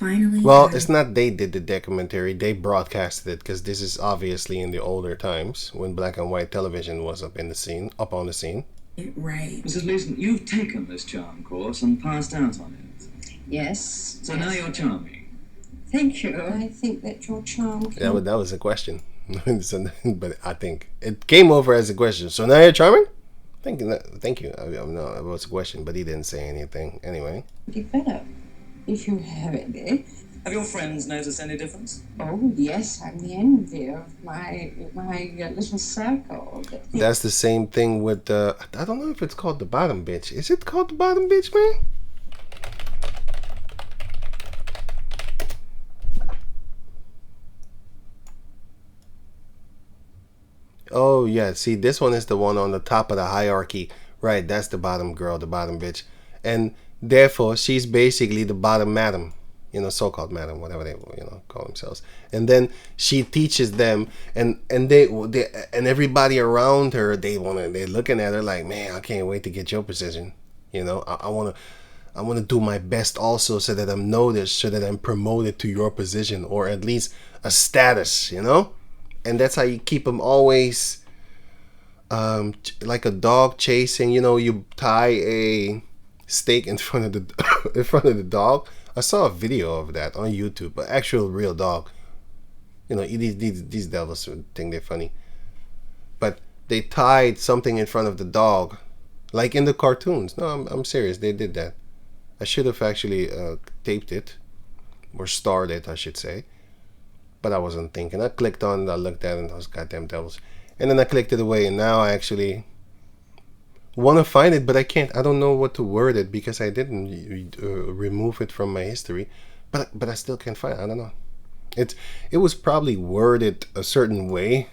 finally Well, got it's not they did the documentary. They broadcasted it because this is obviously in the older times when black and white television was up on the scene. it right. Mrs. Leeson, you've taken this charm course and passed out on it. Yes. So now you're charming. Thank you. I think that your charm can... That was a question. But I think it came over as a question. So now you're charming? Thank you. No, it was a question, but he didn't say anything. Anyway. develop, if you have any. Have your friends noticed any difference? Oh, yes, I'm the envy of my little circle. That's the same thing with the... I don't know if it's called the bottom bitch. Is it called the bottom bitch, man? Oh, yeah. See, this one is the one on the top of the hierarchy. Right, that's the bottom girl, the bottom bitch. And therefore, she's basically the bottom madam. You know, so-called madam, whatever they call themselves. And then she teaches them, and they and everybody around her, they're looking at her like, man, I can't wait to get your position. You know, I want to do my best also so that I'm noticed, so that I'm promoted to your position, or at least a status, you know? And that's how you keep them always like a dog chasing. You know, you tie a stake in front of the dog. I saw a video of that on YouTube, an actual real dog. You know, these devils think they're funny, but they tied something in front of the dog, like in the cartoons. No, I'm serious. They did that. I should have actually taped it, or starred it, I should say. But I wasn't thinking. I clicked on it, I looked at it, and those goddamn devils. And then I clicked it away, and now I actually want to find it, but I can't. I don't know what to word it because I didn't remove it from my history. But I still can't find it. I don't know. It was probably worded a certain way.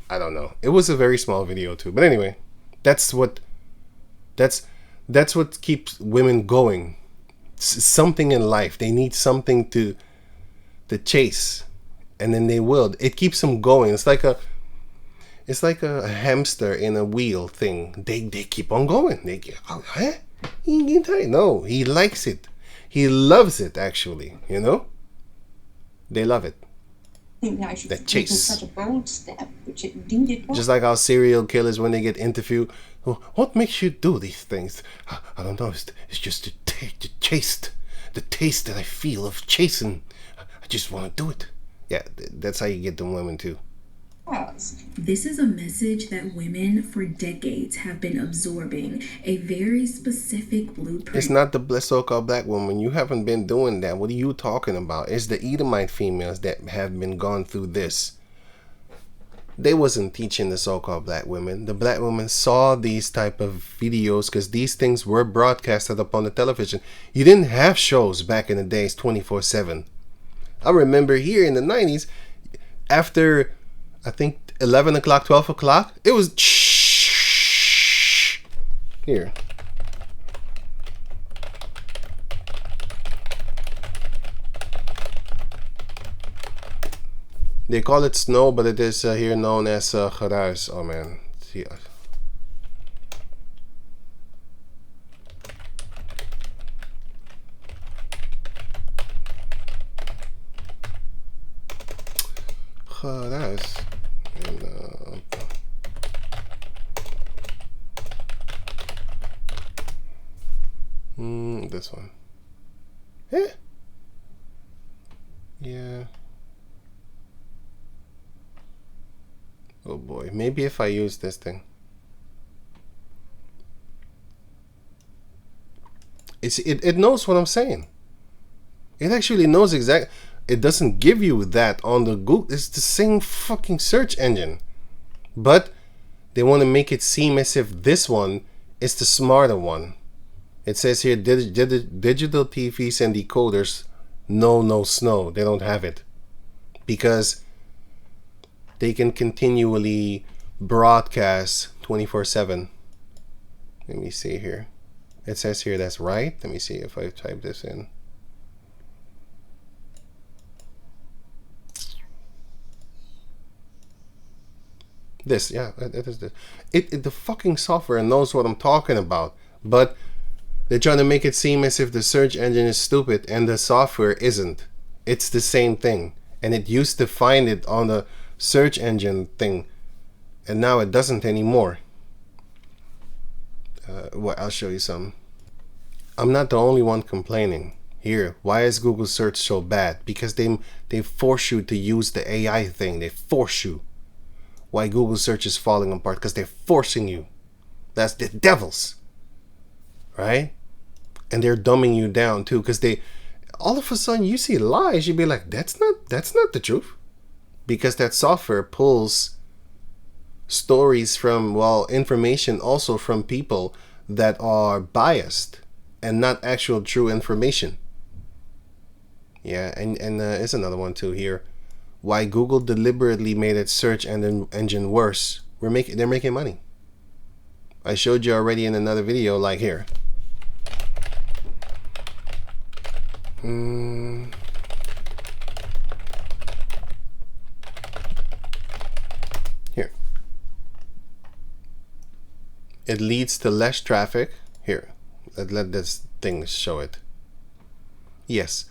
I don't know. It was a very small video too. But anyway, that's what keeps women going. Something in life. They need something to chase. And then they will. It keeps them going. It's like a hamster in a wheel thing. They keep on going. They get, oh, huh? No, he likes it. He loves it, actually. You know, they love it. I think I should That have chase. taken such a bold step, which indeed it was. Just like our serial killers when they get interviewed. Oh, what makes you do these things? I don't know. It's just the taste that I feel of chasing. I just want to do it. Yeah, that's how you get them women too. This is a message that women for decades have been absorbing, a very specific blueprint. It's not the so-called black woman. You haven't been doing that. What are you talking about? It's the Edomite females that have been gone through this. They wasn't teaching the so-called black women. The black women saw these type of videos because these things were broadcasted upon the television. You didn't have shows back in the days 24/7. I remember here in the 90s, after I think 11 o'clock, 12 o'clock, it was here. They call it snow, but it is here known as geruis. Oh man, see. Geruis. And this one. Yeah. Oh boy, maybe if I use this thing. It knows what I'm saying. It actually knows exactly. It doesn't give you that on the Google. It's the same fucking search engine. But they want to make it seem as if this one is the smarter one. It says here, digital TVs and decoders, no snow. They don't have it. Because they can continually broadcast 24/7. Let me see here. It says here that's right. Let me see if I type this in. This, yeah, it is this. The fucking software knows what I'm talking about, but They're trying to make it seem as if the search engine is stupid and the software isn't. It's the same thing. And it used to find it on the search engine thing. And now it doesn't anymore. Well, I'll show you some. I'm not the only one complaining. Here, why is Google search so bad? Because they force you to use the AI thing. They force you. Why Google search is falling apart? Because they're forcing you. That's the devils. Right? And they're dumbing you down too, because they all of a sudden you see lies, you'd be like, that's not the truth. Because that software pulls stories from, well, information also from people that are biased and not actual true information. Yeah, and there's another one too here. Why Google deliberately made its search engine worse. They're making money. I showed you already in another video, like here. Here. It leads to less traffic. Here, let this thing show it. Yes,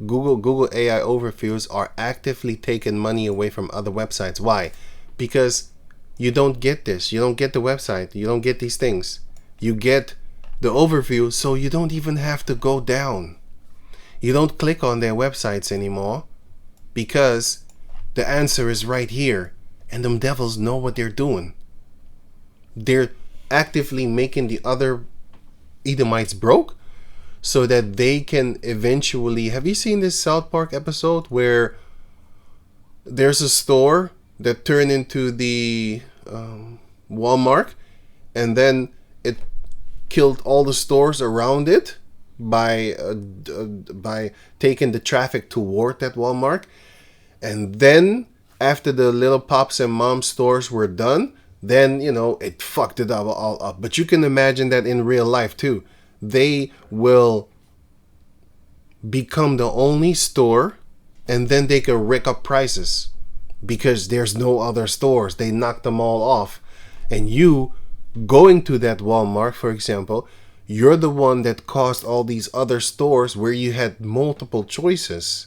Google AI overviews are actively taking money away from other websites. Why? Because you don't get this. You don't get the website. You don't get these things. You get the overview, so you don't even have to go down. You don't click on their websites anymore because the answer is right here, and them devils know what they're doing. They're actively making the other Edomites broke so that they can eventually... Have you seen this South Park episode where there's a store that turned into the Walmart, and then it killed all the stores around it by taking the traffic toward that Walmart? And then after the little pops and mom stores were done, then, you know, it fucked it all up. But you can imagine that in real life too. They will become the only store, and then they can rick up prices because there's no other stores. They knock them all off. And you going to that Walmart, for example, you're the one that caused all these other stores where you had multiple choices.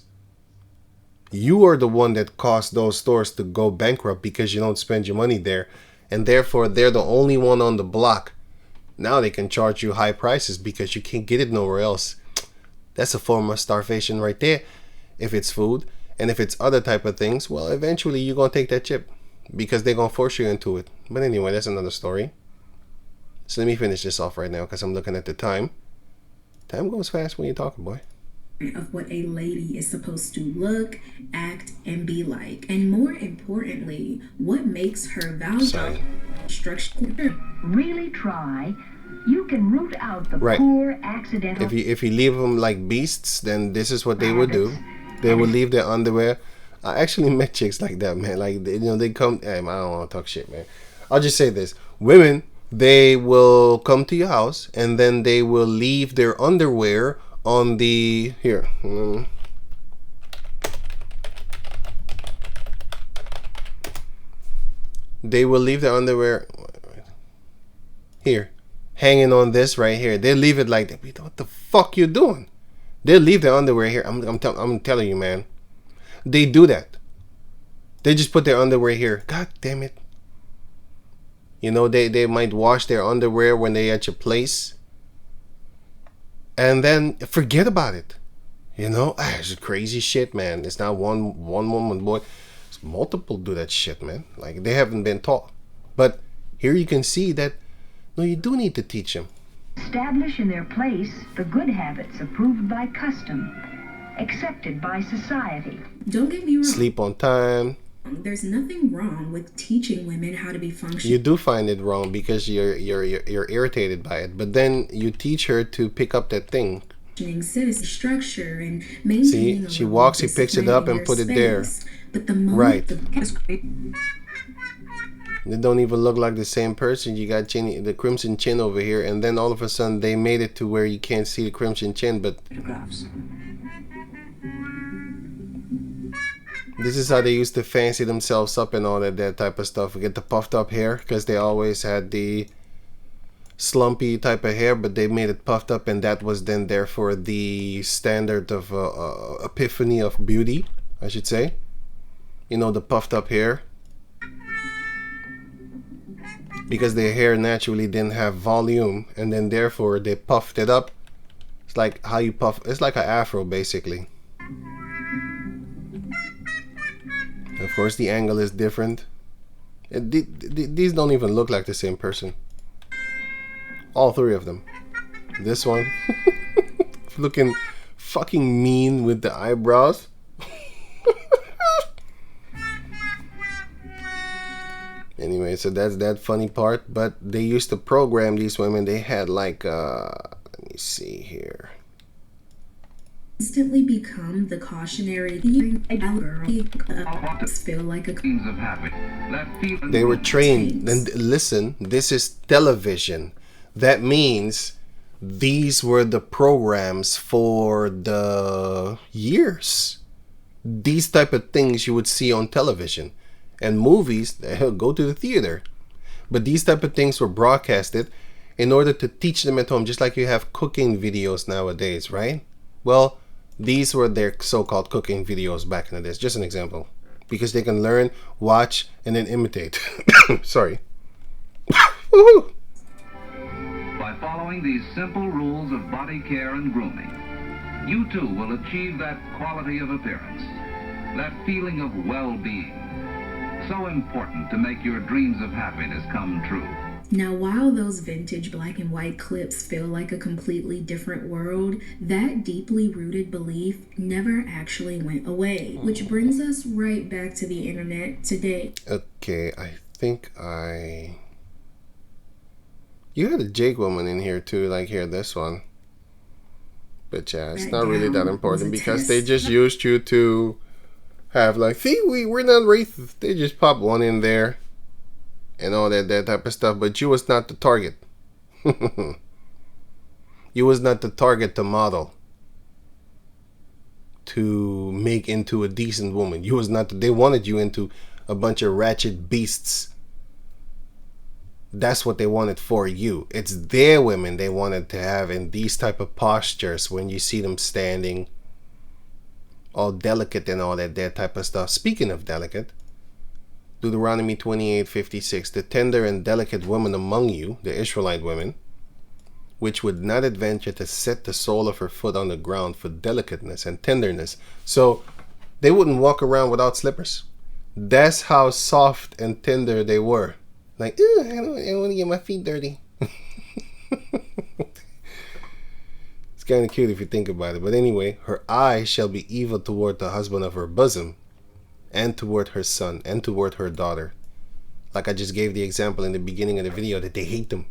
You are the one that caused those stores to go bankrupt because you don't spend your money there. And therefore, they're the only one on the block. Now they can charge you high prices because you can't get it nowhere else. That's a form of starvation right there. If it's food, and if it's other type of things, well, eventually you're going to take that chip because they're going to force you into it. But anyway, that's another story. So let me finish this off right now because I'm looking at the time. Time goes fast when you're talking, boy. Of what a lady is supposed to look, act, and be like. And more importantly, what makes her valuable structure. Really try. You can root out the Right. poor accidental. If you leave them like beasts, then this is what they would do. They would leave their underwear. I actually met chicks like that, man. Like, you know, they come. I don't want to talk shit, man. I'll just say this: women, they will come to your house and then they will leave their underwear on the here. They will leave their underwear here, hanging on this right here. They leave it like that. What the fuck you doing? They'll leave their underwear here. I'm telling you, man. They do that. They just put their underwear here. God damn it. You know, they might wash their underwear when they at your place. And then forget about it. You know, it's crazy shit, man. It's not one woman, boy. It's multiple do that shit, man. Like, they haven't been taught. But here you can see that, no, you do need to teach them. Establish in their place the good habits approved by custom, accepted by society. Don't get me wrong. Sleep on time. There's nothing wrong with teaching women how to be functional. You do find it wrong because you're irritated by it. But then you teach her to pick up that thing. Citizen structure and maintaining. See, she walks, he picks it up and put it there. But the moment Right. the They don't even look like the same person. You got the crimson chin over here, and then all of a sudden they made it to where you can't see the crimson chin. But Photographs. this is how they used to fancy themselves up and all that type of stuff. We get the puffed up hair because they always had the slumpy type of hair, but they made it puffed up, and that was then therefore the standard of epiphany of beauty, I should say. You know, the puffed up hair. Because their hair naturally didn't have volume, and then therefore they puffed it up. It's like how you puff, it's like an afro basically. Of course the angle is different. These don't even look like the same person. All three of them. This one looking fucking mean with the eyebrows. Anyway, so that's that funny part. But they used to program these women. They had like let me see here. Instantly become the cautionary girl. Feel like a They were trained. And listen, this is television. That means these were the programs for the years. These type of things you would see on television. And movies, go to the theater. But these type of things were broadcasted in order to teach them at home, just like you have cooking videos nowadays, right? Well, these were their so-called cooking videos back in the days. Just an example. Because they can learn, watch, and then imitate. Sorry. Woohoo! By following these simple rules of body care and grooming, you too will achieve that quality of appearance, that feeling of well-being, so important to make your dreams of happiness come true. Now, while those vintage black and white clips feel like a completely different world, that deeply rooted belief never actually went away. Which brings us right back to the internet today. Okay, I think you had a Jake woman in here too, like here, this one. But yeah, it's not really that important because they just used you to have like, see, we're not racist. They just pop one in there and all that type of stuff. But you was not the target. You was not the target to model, to make into a decent woman. You was not. They wanted you into a bunch of ratchet beasts. That's what they wanted for you. It's their women they wanted to have in these type of postures when you see them standing all delicate and all that type of stuff. Speaking of delicate, Deuteronomy 28:56, the tender and delicate women among you, the Israelite women, which would not adventure to set the sole of her foot on the ground for delicateness and tenderness. So they wouldn't walk around without slippers. That's how soft and tender they were. Like, I don't want to get my feet dirty. It's kind of cute if you think about it. But anyway, her eye shall be evil toward the husband of her bosom, and toward her son, and toward her daughter. Like I just gave the example in the beginning of the video, that they hate them.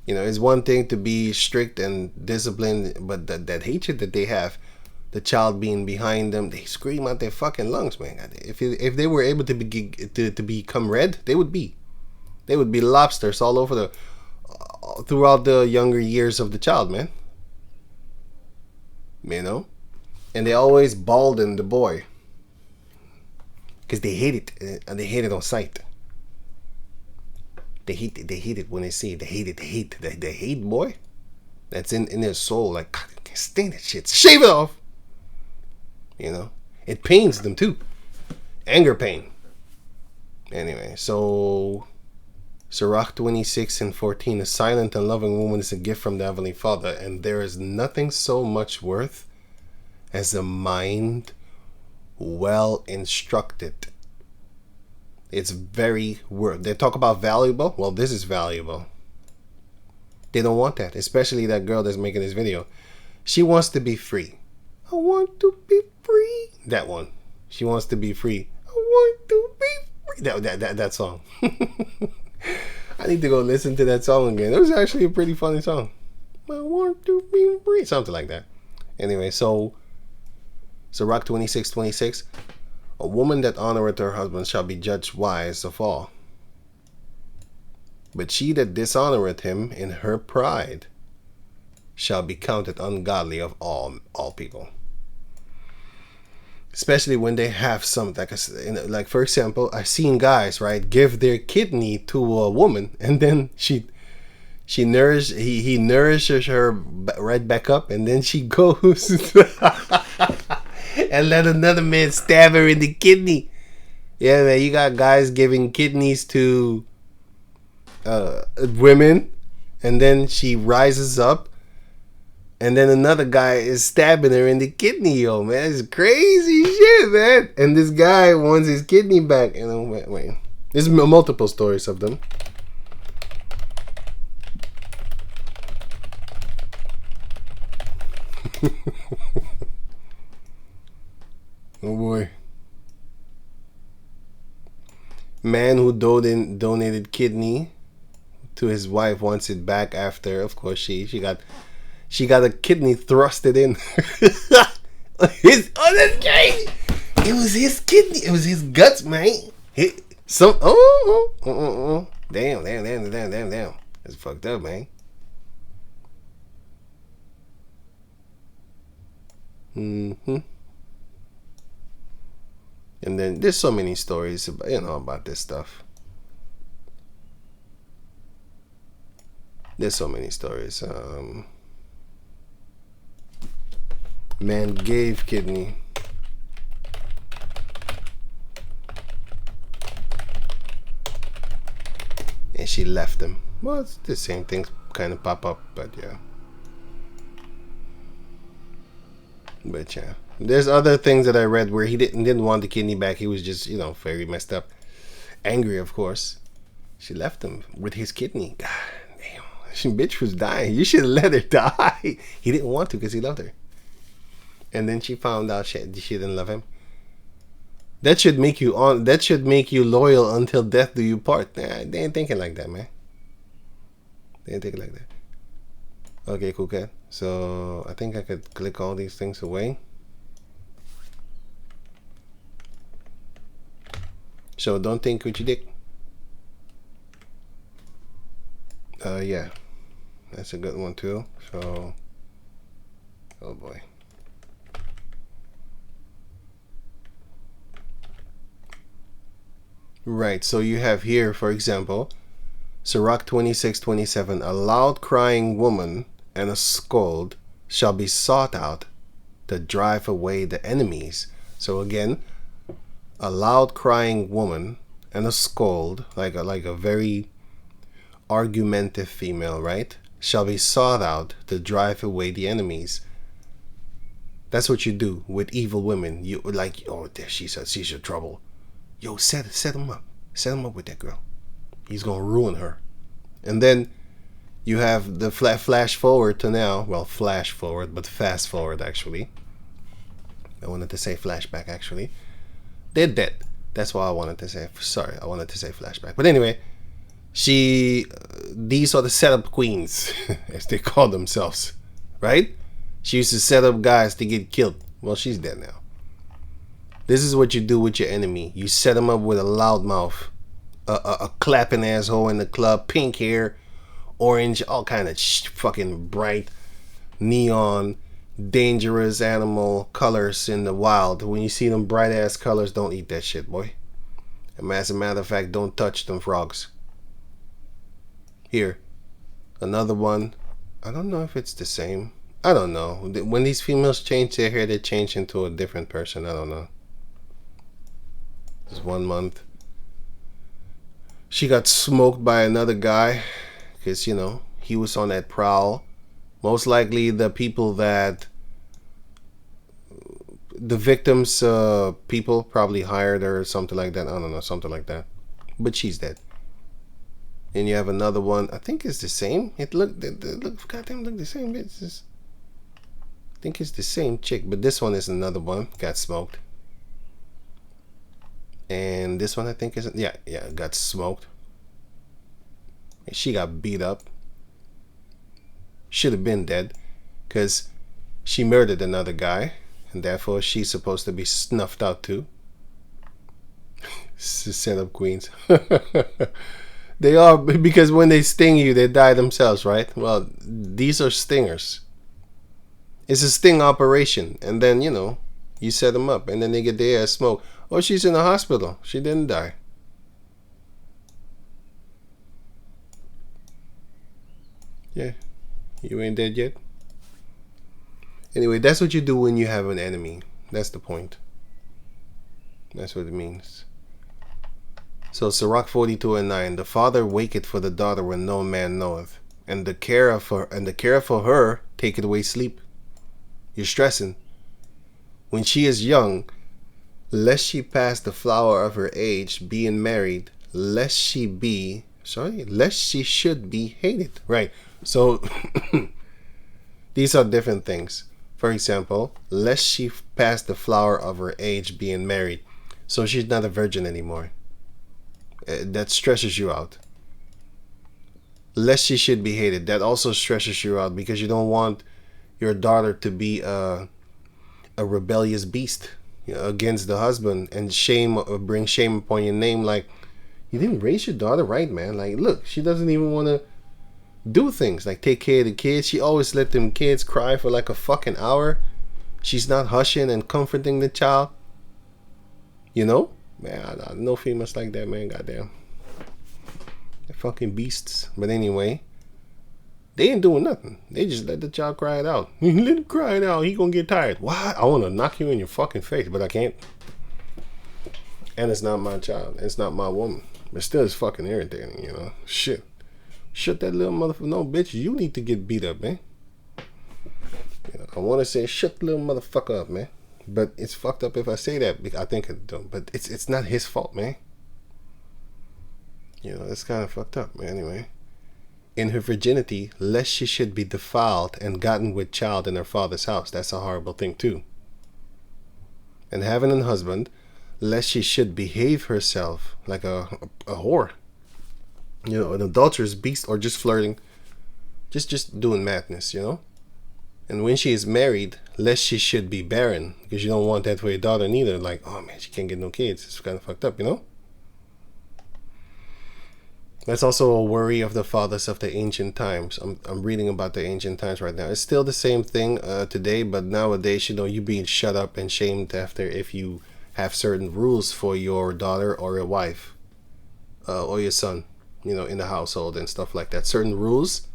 You know, it's one thing to be strict and disciplined, but that hatred that they have, the child being behind them, they scream out their fucking lungs, man. If they were able to become red, they would be lobsters all over throughout the younger years of the child, man. You know, and they always balden the boy because they hate it, and they hate it on sight. They hate it when they see it. They hate boy. That's in their soul. Like, I can't stand that shit. Shave it off. You know, it pains them too. Anger pain. Anyway, so Sirach 26:14, a silent and loving woman is a gift from the Heavenly Father, and there is nothing so much worth as a mind well instructed. It's very worth. They talk about valuable. Well, this is valuable. They don't want that, especially that girl that's making this video. She wants to be free. I want to be free. That one. She wants to be free. I want to be free. That song. I need to go listen to that song again. It was actually a pretty funny song. I want to be free. Something like that. Anyway, so Sirach 26:26. A woman that honoreth her husband shall be judged wise of all. But she that dishonoreth him in her pride shall be counted ungodly of all people. Especially when they have some, like for example, I've seen guys, right, give their kidney to a woman, and then she He nourishes her right back up, and then she goes and let another man stab her in the kidney. Yeah, man, you got guys giving kidneys to women, and then she rises up, and then another guy is stabbing her in the kidney. Yo, man, it's crazy shit, man. And this guy wants his kidney back. And wait, there's multiple stories of them. Oh boy. Man who donated kidney to his wife wants it back after, of course, she got a kidney thrusted in. That's crazy. It was his kidney. It was his guts, man. Damn. That's fucked up, man. And then there's so many stories about, about this stuff. There's so many stories. Man gave kidney. And she left him. Well, it's the same things kind of pop up, but yeah. But yeah. There's other things that I read where he didn't want the kidney back. He was just, very messed up. Angry, of course. She left him with his kidney. God damn. She bitch was dying. You should have let her die. He didn't want to because he loved her. And then she found out she didn't love him. That should make you loyal until death do you part. Nah, they ain't thinking like that, man. They ain't thinking like that. Okay, cool, cat. So I think I could click all these things away. So don't think with your dick. Yeah, that's a good one too. So, oh boy. Right, so you have here, for example, Sirach 26:27, a loud crying woman and a scold shall be sought out to drive away the enemies. So again, a loud crying woman and a scold, like a very argumentative female, right, shall be sought out to drive away the enemies. That's what you do with evil women. You like, oh, there she's in trouble. Yo, set him up. Set him up with that girl. He's gonna ruin her. And then you have the flash forward to now. Well, flash forward, but fast forward actually. I wanted to say flashback actually. They're dead. That's what I wanted to say. Sorry, I wanted to say flashback. But anyway, these are the setup queens, as they call themselves, right? She used to set up guys to get killed. Well, she's dead now. This is what you do with your enemy. You set him up with a loud mouth, a clapping asshole in the club, pink hair, orange, all kind of fucking bright, neon, dangerous animal colors in the wild. When you see them bright ass colors, don't eat that shit, boy. And as a matter of fact, don't touch them frogs. Here, another one. I don't know if it's the same. I don't know. When these females change their hair, they change into a different person. I don't know. This 1 month. She got smoked by another guy because, he was on that prowl. Most likely the people that the victims people probably hired her or something like that. I don't know, something like that. But she's dead. And you have another one. I think it's the same. It look goddamn look the same. It's just, I think it's the same chick, but this one is another one. Got smoked. And this one I think is got smoked. And she got beat up. Should have been dead, because she murdered another guy, and therefore she's supposed to be snuffed out too. Set up queens. They are, because when they sting you, they die themselves, right? Well, these are stingers. It's a sting operation, and then you set them up, and then they get their ass smoked. Oh, she's in the hospital. She didn't die. Yeah, you ain't dead yet. Anyway, that's what you do when you have an enemy. That's the point. That's what it means. So Sirach 42:9, the father waketh for the daughter when no man knoweth, and the care for her taketh away sleep. You're stressing. When she is young, lest she pass the flower of her age, being married, lest she should be hated. Right. So these are different things. For example, lest she pass the flower of her age, being married. So she's not a virgin anymore. That stresses you out. Lest she should be hated. That also stresses you out because you don't want your daughter to be a rebellious beast, against the husband, and bring shame upon your name. Like, you didn't raise your daughter right, man. Like, look, she doesn't even want to do things like take care of the kids. She always let them kids cry for like a fucking hour. She's not hushing and comforting the child. Man, I know females like that, man. Goddamn, they're fucking beasts. But anyway, they ain't doing nothing. They just let the child cry it out. Let him cry it out. He gonna get tired. What? I want to knock you in your fucking face, but I can't. And it's not my child. It's not my woman. But still, it's fucking irritating, Shit. Shut that little motherfucker. No, bitch, you need to get beat up, man. I want to say, shut the little motherfucker up, man. But it's fucked up if I say that. I think it don't. But it's not his fault, man. It's kind of fucked up, man. Anyway. In her virginity, lest she should be defiled and gotten with child in her father's house. That's a horrible thing, too. And having a husband, lest she should behave herself like a whore. An adulterous beast, or just flirting. Just doing madness, And when she is married, lest she should be barren. Because you don't want that for your daughter neither. Like, oh man, she can't get no kids. It's kind of fucked up, That's also a worry of the fathers of the ancient times. I'm reading about the ancient times right now. It's still the same thing today, but nowadays, you being shut up and shamed after if you have certain rules for your daughter or your wife or your son, in the household and stuff like that. Certain rules.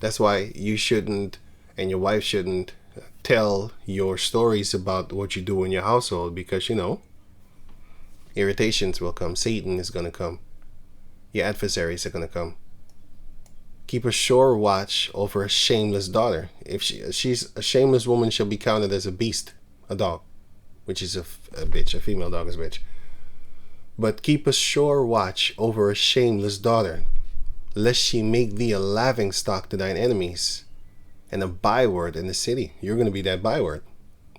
That's why you shouldn't, and your wife shouldn't, tell your stories about what you do in your household because, irritations will come. Satan is going to come. Your adversaries are going to come. Keep a sure watch over a shameless daughter. If she's a shameless woman, she'll be counted as a beast, a dog, which is a bitch. A female dog is a bitch. But keep a sure watch over a shameless daughter, lest she make thee a laughing stock to thine enemies, and a byword in the city. You're going to be that byword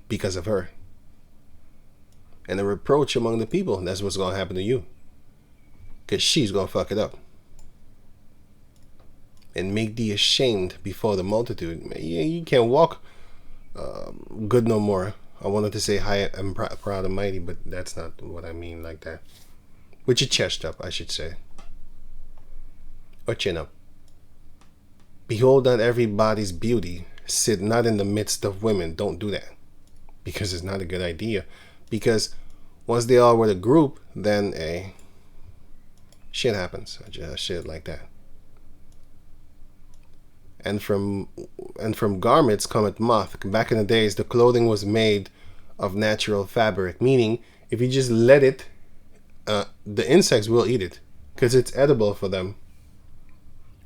because of her. And a reproach among the people. That's what's going to happen to you. Because she's going to fuck it up. And make thee ashamed before the multitude. You can't walk good no more. I wanted to say high and proud and mighty, but that's not what I mean like that. With your chest up, I should say. Or chin up. Behold not everybody's beauty. Sit not in the midst of women. Don't do that. Because it's not a good idea. Because once they are with a group, then shit happens. Just shit like that. And from garments cometh moth. Back in the days, the clothing was made of natural fabric. Meaning, if you just let it, the insects will eat it. Because it's edible for them.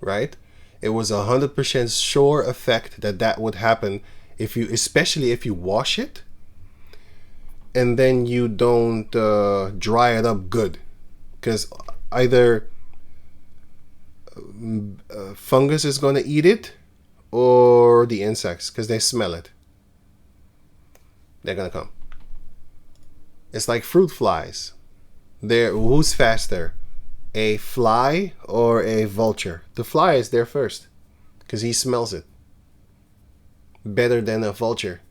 Right? It was 100% sure effect that would happen especially if you wash it and then you don't dry it up good, because either fungus is going to eat it or the insects, because they smell it. They're going to come. It's like fruit flies. Who's faster? A fly or a vulture? The fly is there first because he smells it better than a vulture.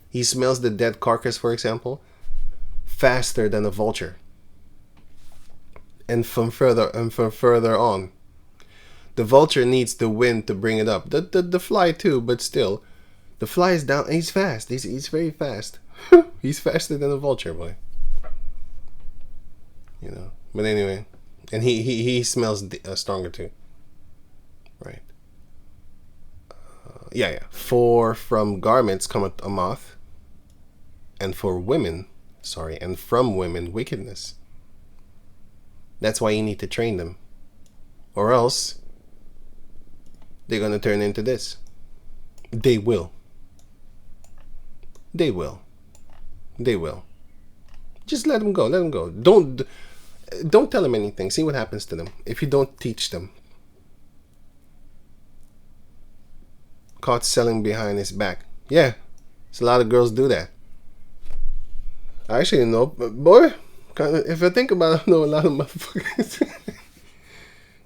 He smells the dead carcass, for example, faster than a vulture. And from further on, the vulture needs the wind to bring it up. The fly too, but still, the fly is down. He's fast. He's very fast. He's faster than a vulture, boy. But anyway. And he smells stronger too, right? For from garments cometh a moth, and from women wickedness. That's why you need to train them, or else they're gonna turn into this. They will. Just let them go. Don't tell them anything. See what happens to them if you don't teach them. Caught selling behind his back. Yeah, there's a lot of girls do that. I actually know, boy, if I think about it, I know a lot of motherfuckers.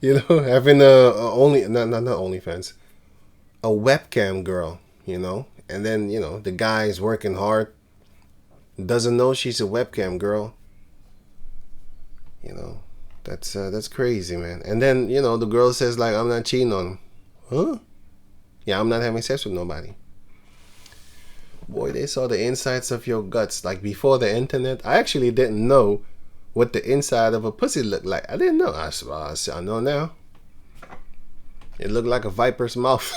Having not OnlyFans, a webcam girl, and then, the guy's working hard, doesn't know she's a webcam girl. That's crazy, man. And then, the girl says, like, I'm not cheating on him. Huh? Yeah, I'm not having sex with nobody. Boy, they saw the insides of your guts. Like, before the internet, I actually didn't know what the inside of a pussy looked like. I didn't know. I know now. It looked like a viper's mouth.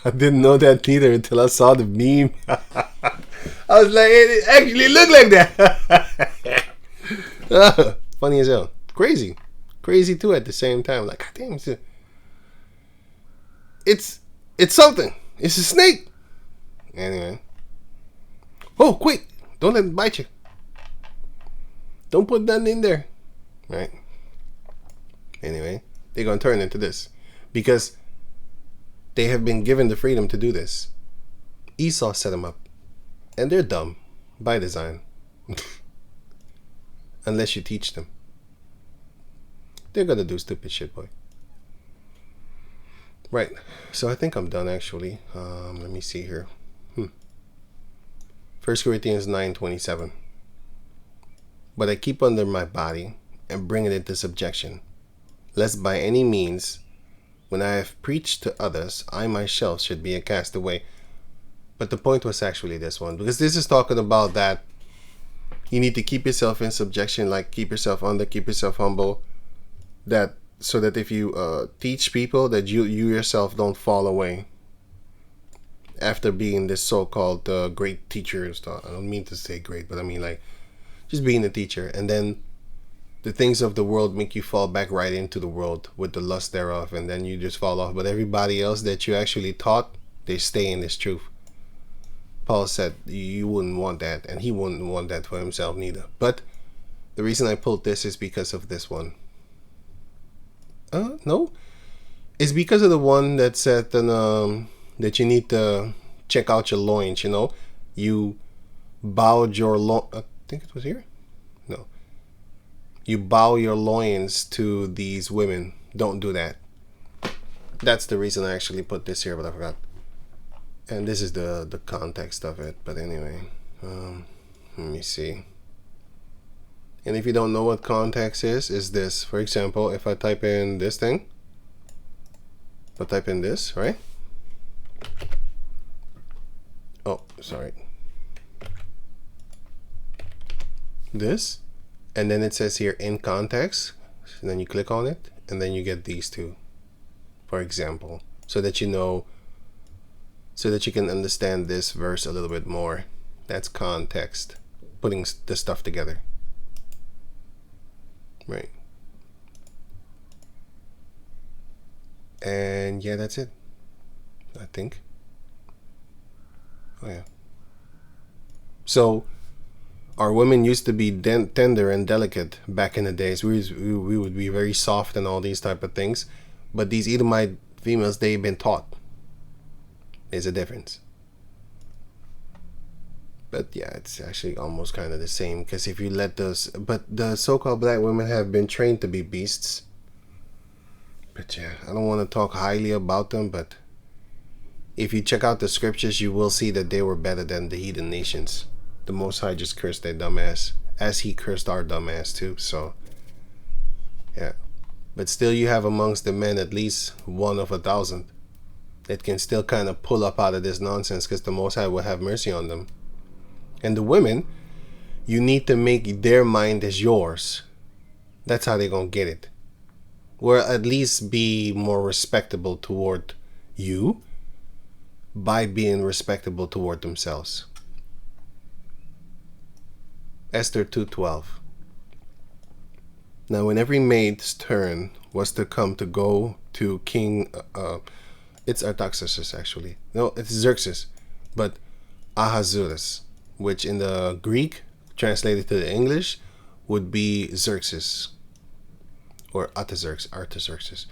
I didn't know that either until I saw the meme. I was like, it actually looked like that. Funny as hell. Crazy too at the same time. Like, God damn, it's something. It's a snake. Anyway. Oh, quick! Don't let it bite you. Don't put nothing in there. Right? Anyway, they're gonna turn into this because they have been given the freedom to do this. Esau set them up, and they're dumb by design. Unless you teach them, they're gonna do stupid shit, boy. Right. So I think I'm done actually. Let me see here. 1 Corinthians 9:27. But I keep under my body and bring it into subjection, lest by any means, when I have preached to others, I myself should be a castaway. But the point was actually this one, because this is talking about that you need to keep yourself in subjection, like keep yourself under, keep yourself humble, that so that if you teach people, that you yourself don't fall away after being this so-called great teacher and stuff. I don't mean to say great, but I mean like just being a teacher, and then the things of the world make you fall back right into the world with the lust thereof, and then you just fall off. But everybody else that you actually taught, they stay in this truth. Paul said you wouldn't want that, and he wouldn't want that for himself neither. But the reason I pulled this is because of this one. No, it's because of the one that said that you need to check out your loins. You bowed your I think it was here. No, you bow your loins to these women. Don't do that. That's the reason I actually put this here, but I forgot. And this is the context of it. But anyway, let me see. And if you don't know what context is this. For example, if I type in this thing, if I type in this, right? Oh, sorry. This, and then it says here in context, and then you click on it, and then you get these two, for example, so that you know, so that you can understand this verse a little bit more. That's context, putting the stuff together. Right. And yeah, that's it, I think. Oh yeah. So our women used to be tender and delicate back in the days. We would be very soft and all these type of things. But these Edomite females, they've been taught. There's a difference. But yeah, it's actually almost kind of the same, because if you let those, but the so-called black women have been trained to be beasts. But yeah, I don't want to talk highly about them, but if you check out the scriptures, you will see that they were better than the heathen nations. The Most High just cursed their dumbass, as he cursed our dumbass too. So yeah, but still you have amongst the men at least 1 of 1,000 that can still kind of pull up out of this nonsense, because the Most High will have mercy on them. And the women, you need to make their mind as yours. That's how they're gonna get it. Or at least be more respectable toward you, by being respectable toward themselves. Esther 2:12. Now when every maid's turn was to come to go to King, it's Artaxerxes actually. No, it's Xerxes, but Ahasuerus, which in the Greek, translated to the English, would be Xerxes. Or Artaxerxes.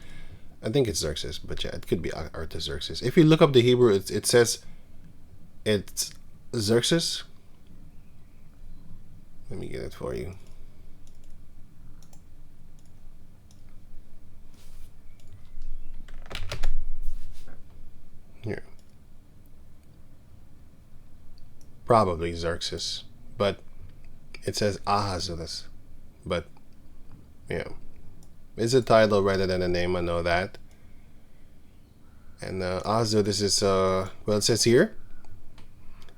I think it's Xerxes, but yeah, it could be Artaxerxes. If you look up the Hebrew, it says it's Xerxes. Let me get it for you. Here. Probably Xerxes, but it says Ahasuerus. But yeah, it's a title rather than a name. I know that. And Ahasuerus is well, it says here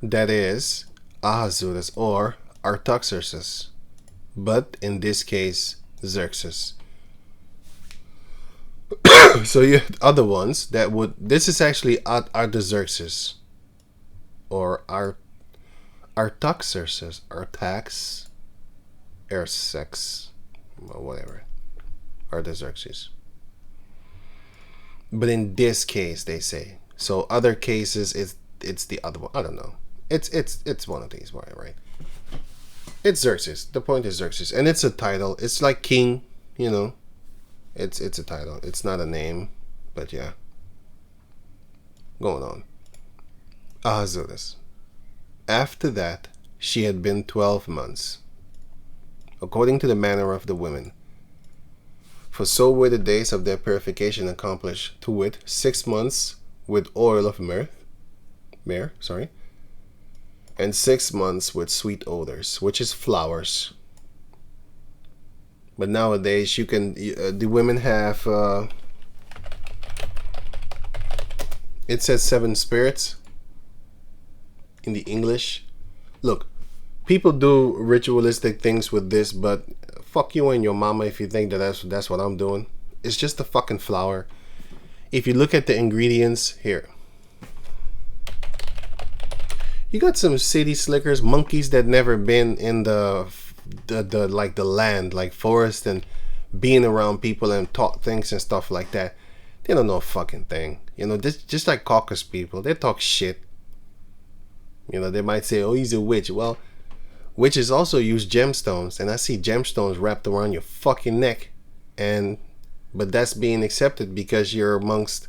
that is Ahasuerus or Artaxerxes, but in this case Xerxes. So you have other ones that would. This is actually Artaxerxes or Artaxerxes, well, whatever, Artaxerxes. But in this case, they say so. Other cases, it's the other one. I don't know. It's one of these, right? It's Xerxes. The point is Xerxes, and it's a title. It's like king, you know. It's a title. It's not a name, but yeah. Going on. Ahasuerus. After that, she had been 12 months, according to the manner of the women. For so were the days of their purification accomplished, to wit, 6 months with oil of myrrh, and 6 months with sweet odors, which is flowers. But nowadays, you can the women have. It says 7 spirits in the English. Look, people do ritualistic things with this, but fuck you and your mama if you think that that's what I'm doing. It's just a fucking flower. If you look at the ingredients here, you got some city slickers, monkeys that never been in the like the land, like forest, and being around people and taught things and stuff like that. They don't know a fucking thing. You know, just like Caucasus people, they talk shit. You know, they might say, oh, he's a witch. Well, witches also use gemstones, and I see gemstones wrapped around your fucking neck, but that's being accepted because you're amongst.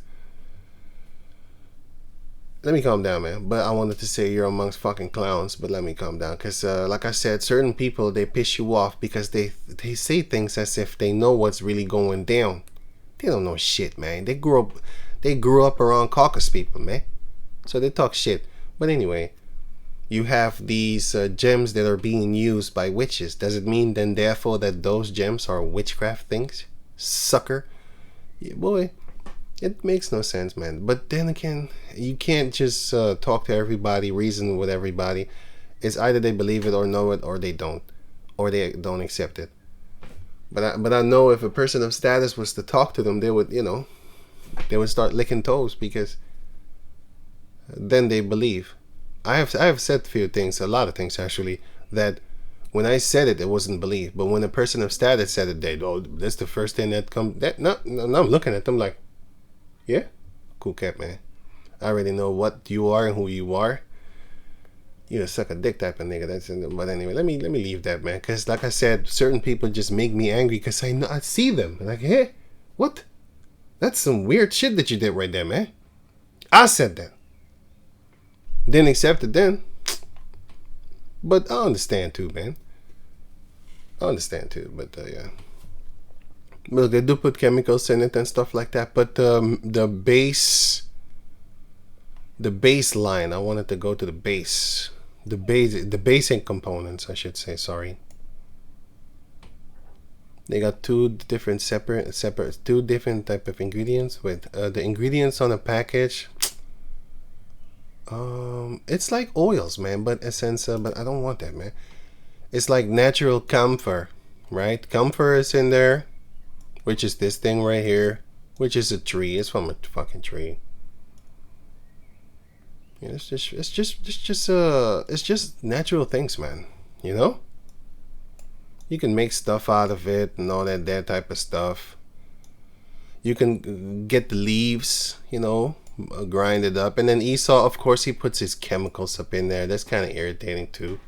Let me calm down, man. But I wanted to say you're amongst fucking clowns, but let me calm down. Because, like I said, certain people, they piss you off because they say things as if they know what's really going down. They don't know shit, man. They grew up around Caucasus people, man. So they talk shit. But anyway, you have these gems that are being used by witches. Does it mean then, therefore, that those gems are witchcraft things? Sucker. Yeah, boy. It makes no sense, man. But then again, you can't just talk to everybody, reason with everybody. It's either they believe it or know it, or they don't accept it. But I know if a person of status was to talk to them, they would start licking toes, because then they believe. I have said a lot of things actually, that when I said it, it wasn't believed. But when a person of status said it, that's the first thing that comes. No, I'm looking at them like, yeah, cool cat, man. I already know what you are and who you are. You a suck a dick type of nigga. But anyway, let me leave that, man. Because like I said, certain people just make me angry because I see them. Like, hey, what? That's some weird shit that you did right there, man. I said that. Didn't accept it then. But I understand too, man. But yeah. Well, they do put chemicals in it and stuff like that, but the baseline, I wanted to go to the basic components, I should say, sorry. They got two different type of ingredients with the ingredients on the package. It's like oils, man, but but I don't want that, man. It's like natural camphor, right? Camphor is in there, which is this thing right here, which is a tree. It's from a fucking tree. You know, it's just natural things, man. You know, you can make stuff out of it and all that type of stuff. You can get the leaves, you know, grind it up, and then Esau, of course, he puts his chemicals up in there. That's kind of irritating too.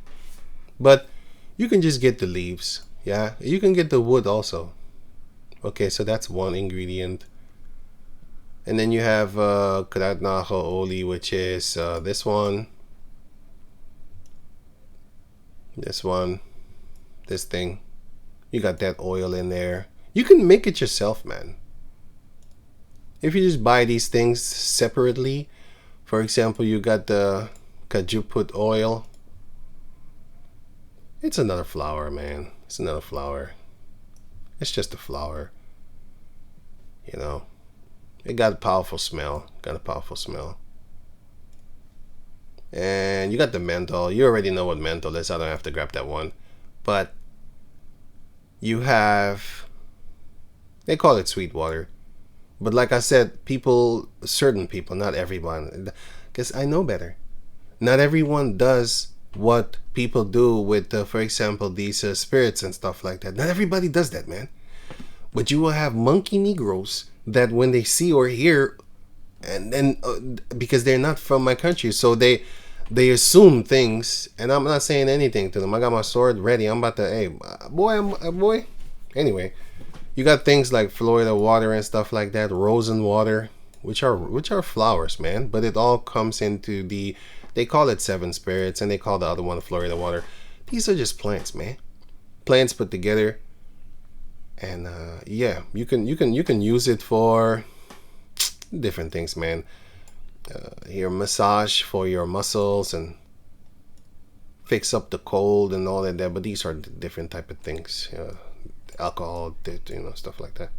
But you can just get the leaves. Yeah, you can get the wood also. Okay, so that's one ingredient. And then you have Kratnaho Oli, which is this one, this thing. You got that oil in there. You can make it yourself, man. If you just buy these things separately, for example, you got the Kajuput oil. It's another flower, man. It's another flower. It's just a flower. You know. It got a powerful smell. And you got the menthol. You already know what menthol is. I don't have to grab that one. But you have, they call it sweet water. But like I said, people, certain people, not everyone, because I know better. Not everyone does what people do with, for example, these spirits and stuff like that. Not everybody does that, man. But you will have monkey Negroes that when they see or hear, and then because they're not from my country, so they assume things, and I'm not saying anything to them. I got my sword ready. I'm about to, hey, boy. Anyway, you got things like Florida water and stuff like that, rosin water, which are flowers, man. But it all comes into they call it 7 spirits, and they call the other one Florida water. These are just plants, man. Plants put together. And yeah, you can use it for different things, man. Your massage for your muscles and fix up the cold and all that. But these are different type of things. Alcohol, you know, stuff like that.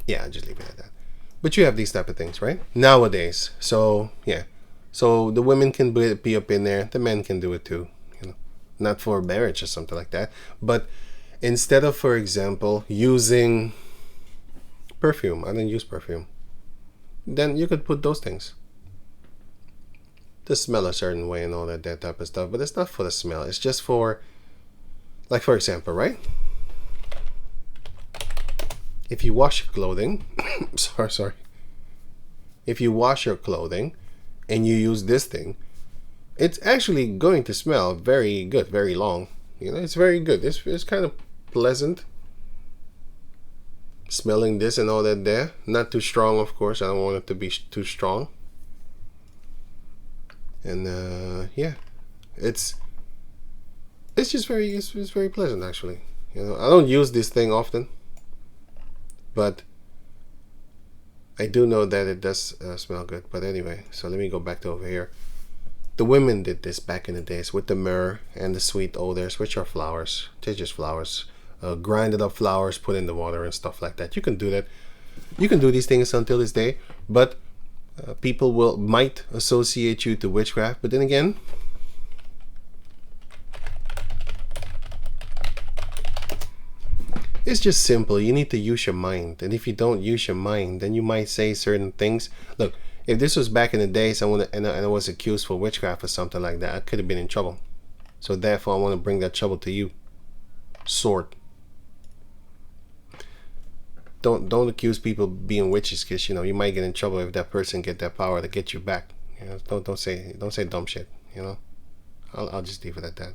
Yeah, I'll just leave it at that. But you have these type of things, right? Nowadays. So yeah, so the women can be up in there. The men can do it too. You know, not for marriage or something like that, but instead of, for example, using perfume, I didn't use perfume, then you could put those things to smell a certain way and all that type of stuff. But it's not for the smell. It's just for, like, for example, right? If you wash your clothing, sorry. If you wash your clothing and you use this thing, it's actually going to smell very good, very long. You know, it's very good. It's kind of pleasant smelling this and all that there. Not too strong, of course. I don't want it to be too strong. And yeah, it's just it's very pleasant, actually. You know, I don't use this thing often, but I do know that it does smell good. But anyway, so let me go back to over here. The women did this back in the days with the myrrh and the sweet odors, which are flowers. They're just flowers. Grinded up flowers, put in the water and stuff like that. You can do that. You can do these things until this day, but people might associate you to witchcraft. But then again, it's just simple. You need to use your mind, and if you don't use your mind, then you might say certain things. Look, if this was back in the days, and I was accused for witchcraft or something like that, I could have been in trouble. So therefore, I want to bring that trouble to you. Sword. Don't accuse people of being witches, because you know you might get in trouble if that person get that power to get you back. You know, don't say dumb shit. You know, I'll just leave it at that.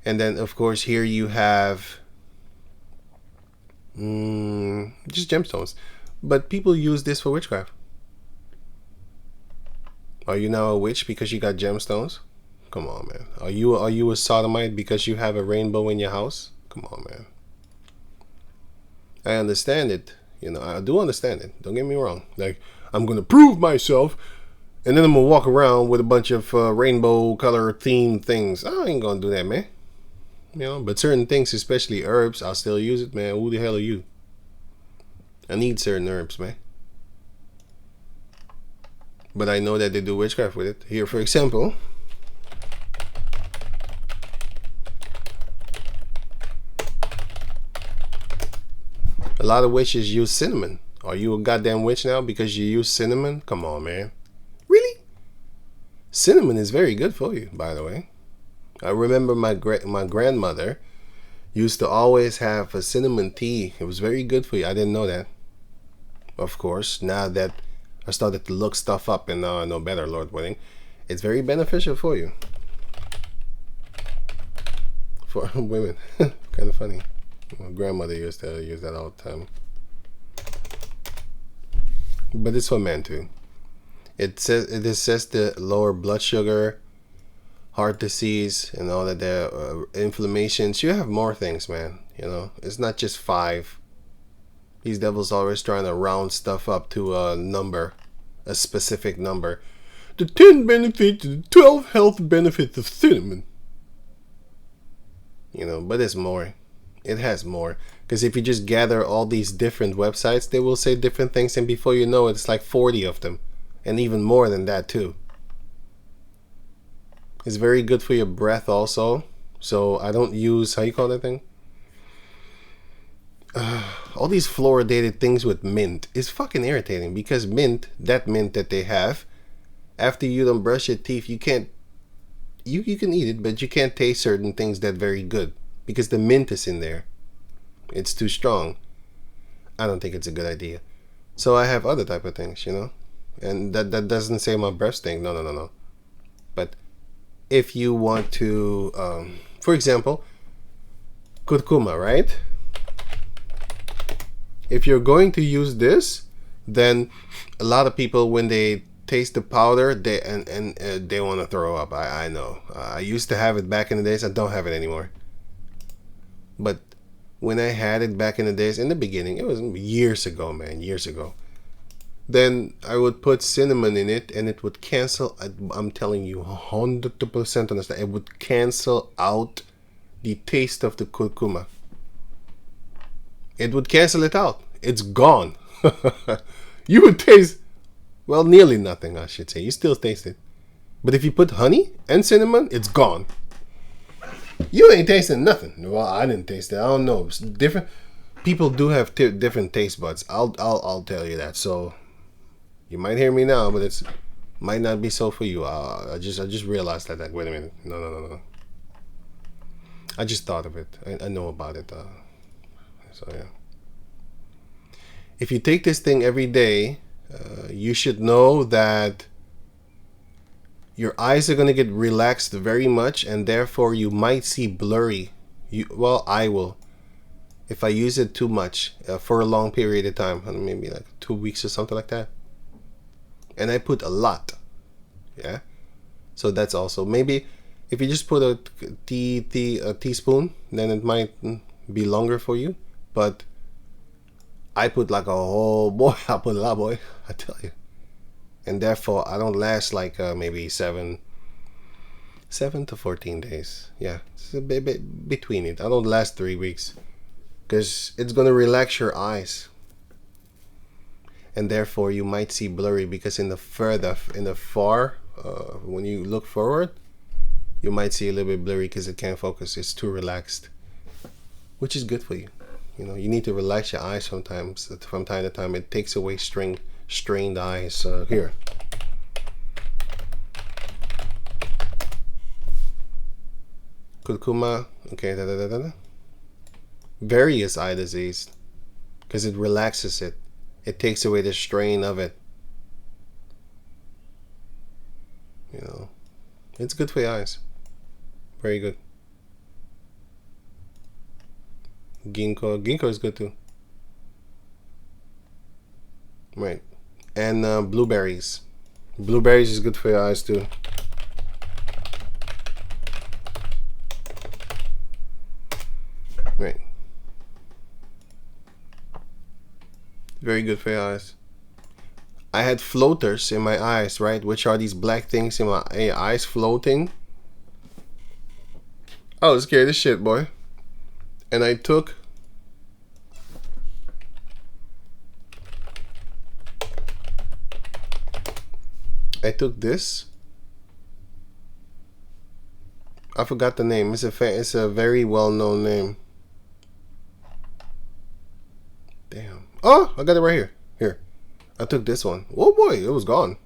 And then of course here you have just gemstones, but people use this for witchcraft. Are you now a witch because you got gemstones? Come on, man. Are you a sodomite because you have a rainbow in your house? Come on, man. I understand it. You know, I do understand it. Don't get me wrong. Like, I'm gonna prove myself, and then I'm gonna walk around with a bunch of rainbow color themed things. I ain't gonna do that, man. You know, but certain things, especially herbs, I'll still use it, man. Who the hell are you? I need certain herbs, man. But I know that they do witchcraft with it. Here, for example, a lot of witches use cinnamon Are you a goddamn witch now because you use cinnamon? Come on, man. Really? Cinnamon is very good for you, by the way. I remember my grandmother used to always have a cinnamon tea. It was very good for you. I didn't know that. Of course, now that I started to look stuff up and now I know better, Lord willing, it's very beneficial for you. For women. Kind of funny. My grandmother used to use that all the time. But it's for men too. It says to lower blood sugar, heart disease, and all that. There, inflammations. You have more things, man. You know, it's not just 5. These devils always trying to round stuff up to a number, a specific number. The 10 benefits, the 12 health benefits of cinnamon. You know, but it's more. It has more. Because if you just gather all these different websites, they will say different things, and before you know it, it's like 40 of them. And even more than that too. It's very good for your breath also. So I don't use, how you call that thing? All these fluoridated things with mint is fucking irritating, because mint that they have, after you don't brush your teeth, you can't, you can eat it, but you can't taste certain things that very good because the mint is in there. It's too strong. I don't think it's a good idea. So I have other type of things, you know, and that doesn't say my breath stink. No. But if you want to, for example, kurkuma, right? If you're going to use this, then a lot of people, when they taste the powder, they want to throw up. I know. I used to have it back in the days. I don't have it anymore. But when I had it back in the days, in the beginning, it was years ago, man, years ago. Then I would put cinnamon in it, and it would cancel. I'm telling you, 100% understand. It would cancel out the taste of the kurkuma. It would cancel it out. It's gone. You would taste, well, nearly nothing, I should say. You still taste it. But if you put honey and cinnamon, it's gone. You ain't tasting nothing. Well, I didn't taste it. I don't know. It's different. People do have different taste buds. I'll tell you that. So you might hear me now, but it's might not be so for you. I just realized that. Like, wait a minute. No. I just thought of it. I know about it. So yeah. If you take this thing every day, you should know that your eyes are going to get relaxed very much, and therefore you might see blurry. Well, I will. If I use it too much for a long period of time, maybe like 2 weeks or something like that. And I put a lot. Yeah. So that's also, maybe if you just put a teaspoon, then it might be longer for you. But I put like a whole, boy, I put a lot, boy, I tell you. And therefore, I don't last like maybe 7 to 14 days. Yeah, it's a bit between it. I don't last 3 weeks because it's gonna relax your eyes, and therefore you might see blurry, because in the far, when you look forward, you might see a little bit blurry because it can't focus. It's too relaxed, which is good for you. You know, you need to relax your eyes sometimes. From time to time, it takes away strained eyes. Here. Kurkuma. Okay. Various eye disease. Because it relaxes it. It takes away the strain of it. You know. It's good for your eyes. Very good. Ginkgo is good too. Right. And blueberries. Blueberries is good for your eyes too. Right. Very good for your eyes. I had floaters in my eyes, right? Which are these black things in my eyes floating. I was scared as shit, boy. And I took this. I forgot the name. It's a very well-known name. Damn. Oh, I got it right here. Here, I took this one. Oh boy, it was gone.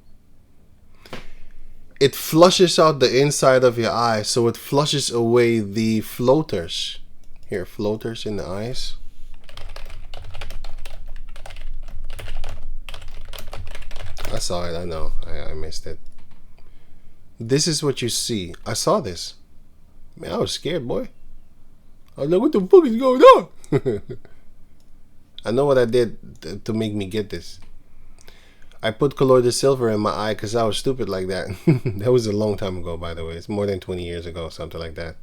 It flushes out the inside of your eye, so it flushes away the floaters. Here, floaters in the eyes. I saw it, I know. I missed it. This is what you see. I saw this. Man, I was scared, boy. I was like, what the fuck is going on? I know what I did to make me get this. I put colloidal silver in my eye because I was stupid like that. That was a long time ago, by the way. It's more than 20 years ago, something like that.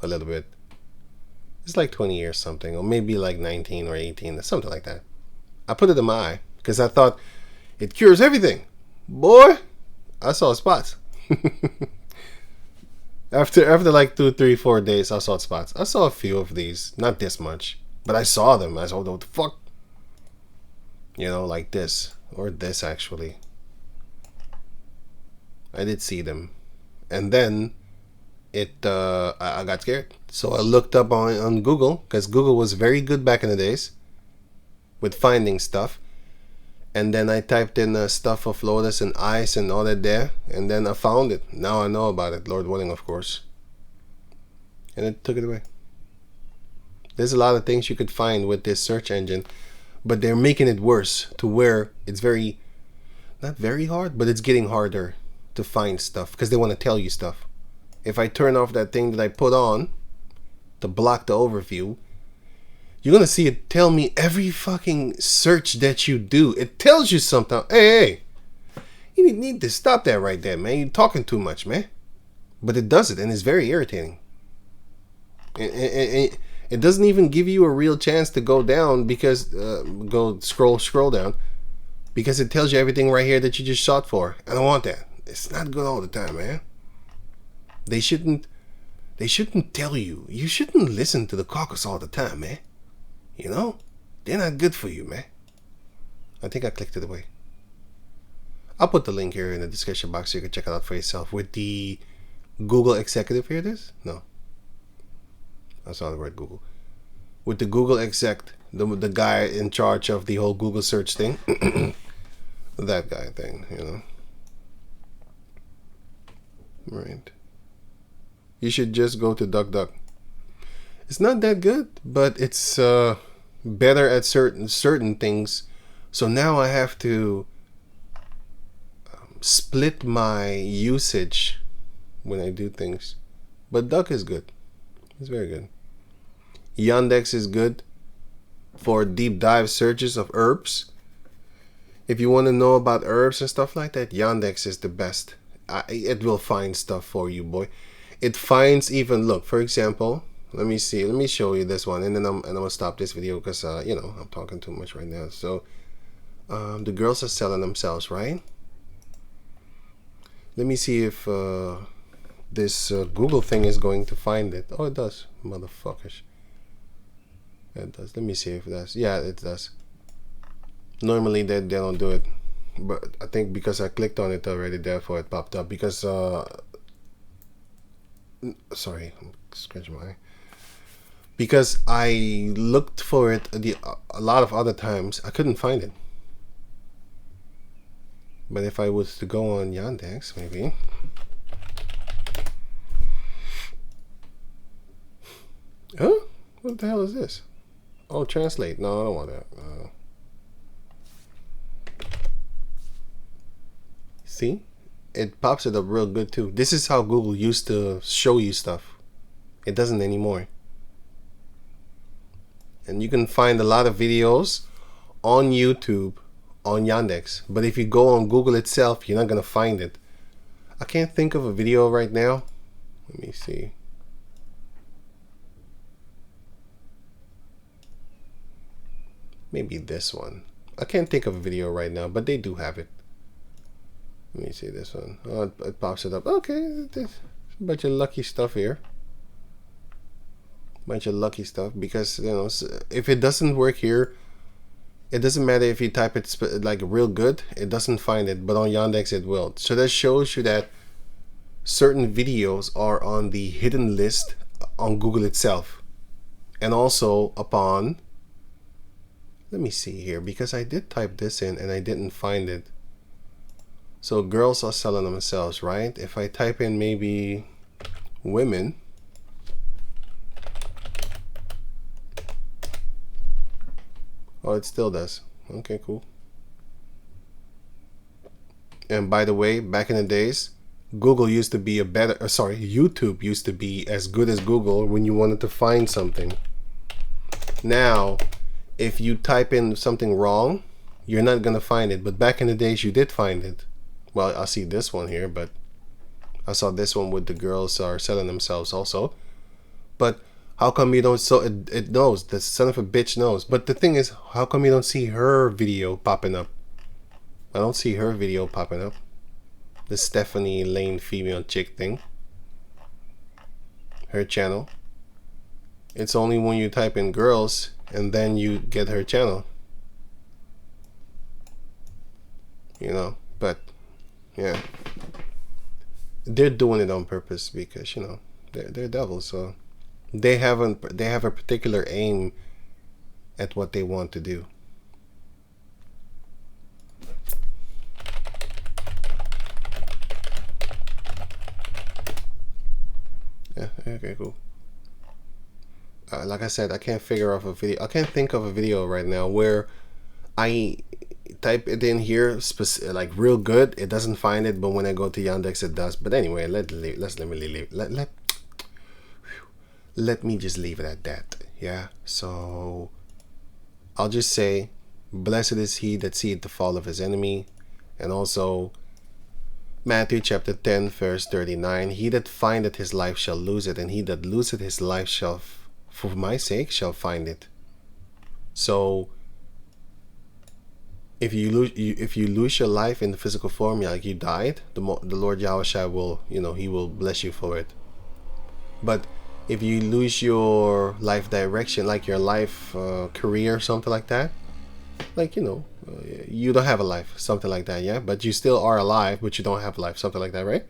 A little bit. It's like 20 years something, or maybe like 19 or 18, something like that. I put it in my eye because I thought it cures everything. Boy, I saw spots. After like 2, 3, 4 days, I saw spots. I saw a few of these, not this much, but I saw them. I saw, what the fuck? You know, like this, or this actually. I did see them, and then I got scared. So I looked up on Google, because Google was very good back in the days with finding stuff. And then I typed in stuff of lotus and ice and all that there, and then I found it. Now I know about it, Lord willing, of course. And it took it away. There's a lot of things you could find with this search engine, but they're making it worse to where it's very, not very hard, but it's getting harder to find stuff because they want to tell you stuff. If I turn off that thing that I put on to block the overview, you're gonna see it tell me every fucking search that you do. It tells you something. Hey, you need to stop that right there, man. You're talking too much, man. But it does it, and it's very irritating. It doesn't even give you a real chance to go down because go scroll down, because it tells you everything right here that you just sought for. I don't want that. It's not good all the time, man. They shouldn't tell you. You shouldn't listen to the caucus all the time, man. You know, they're not good for you, man. I think I clicked it away. I'll put the link here in the description box so you can check it out for yourself. With the Google executive, here it is? No. I saw the word Google. With the Google exec, the guy in charge of the whole Google search thing. That guy thing, you know. Right. You should just go to DuckDuck. It's not that good, but it's better at certain things. So now I have to split my usage when I do things. But Duck is good. It's very good. Yandex is good for deep dive searches of herbs. If you want to know about herbs and stuff like that, Yandex is the best. It will find stuff for you, boy. It finds even, look, for example, let me see. Let me show you this one, and then I'm gonna stop this video because you know, I'm talking too much right now. So the girls are selling themselves, right? Let me see if this Google thing is going to find it. Oh, it does, motherfuckers. It does. Let me see if it does. Yeah, it does. Normally they don't do it, but I think because I clicked on it already, therefore it popped up. Because sorry, I'm scratching my eye. Because I looked for it a lot of other times, I couldn't find it. But if I was to go on Yandex, maybe. Huh? What the hell is this? Oh, translate. No, I don't want that. See? It pops it up real good too. This is how Google used to show you stuff. It doesn't anymore. And you can find a lot of videos on YouTube on Yandex. But if you go on Google itself, you're not going to find it. I can't think of a video right now. Let me see. Maybe this one. I can't think of a video right now, but they do have it. Let me see this one. Oh, it pops it up. Okay, there's a bunch of lucky stuff here. Bunch of lucky stuff, because you know, if it doesn't work here, it doesn't matter if you type it like real good, it doesn't find it, but on Yandex it will. So that shows you that certain videos are on the hidden list on Google itself, and also upon, let me see here, because I did type this in and I didn't find it. So girls are selling themselves, right? If I type in maybe women, oh, it still does. Okay, cool. And by the way, back in the days, Google used to be a better, YouTube used to be as good as Google when you wanted to find something. Now, if you type in something wrong, you're not gonna find it. But back in the days, you did find it. Well, I see this one here, but I saw this one with the girls are selling themselves also. But how come you don't? So it knows. The son of a bitch knows. But the thing is, how come you don't see her video popping up? I don't see her video popping up. The Stephanie Lane female chick thing. Her channel. It's only when you type in girls and then you get her channel. You know, but yeah. They're doing it on purpose because, you know, they're devils, so they have a particular aim at what they want to do. Yeah, okay, cool. Like I said, I can't figure out a video. I can't think of a video right now where I type it in here like real good, it doesn't find it, but when I go to Yandex it does. But anyway, let me just leave it at that. Yeah, so I'll just say, blessed is he that seeth the fall of his enemy. And also Matthew chapter 10 verse 39, he that findeth his life shall lose it, and he that loseth his life shall for my sake shall find it. So if you lose your life in the physical form, like you died, the Lord Yahushua will, you know, he will bless you for it. But if you lose your life direction, like your life career, something like that, like, you know, you don't have a life, something like that, yeah, but you still are alive, but you don't have a life, something like that, right?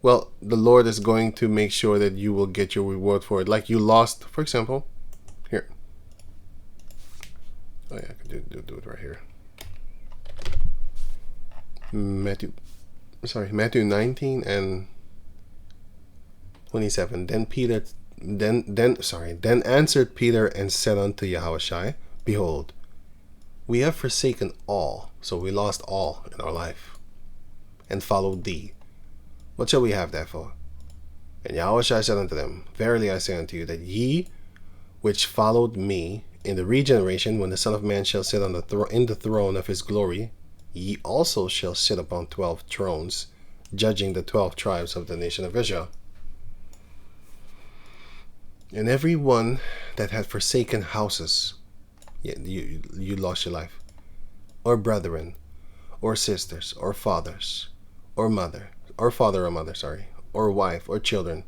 Well, the Lord is going to make sure that you will get your reward for it. Like you lost, for example, here. Oh yeah, I can do it right here. Matthew 19 and 27. Then answered Peter and said unto Yahushua, behold, we have forsaken all, so we lost all in our life, and followed thee. What shall we have therefore? And Yahushua said unto them, verily I say unto you, that ye which followed me in the regeneration, when the Son of Man shall sit on in the throne of his glory, ye also shall sit upon 12 thrones, judging the 12 tribes of the nation of Israel. And every one that had forsaken houses, you lost your life, or brethren, or sisters, or fathers, or mother, or father or mother, or wife, or children.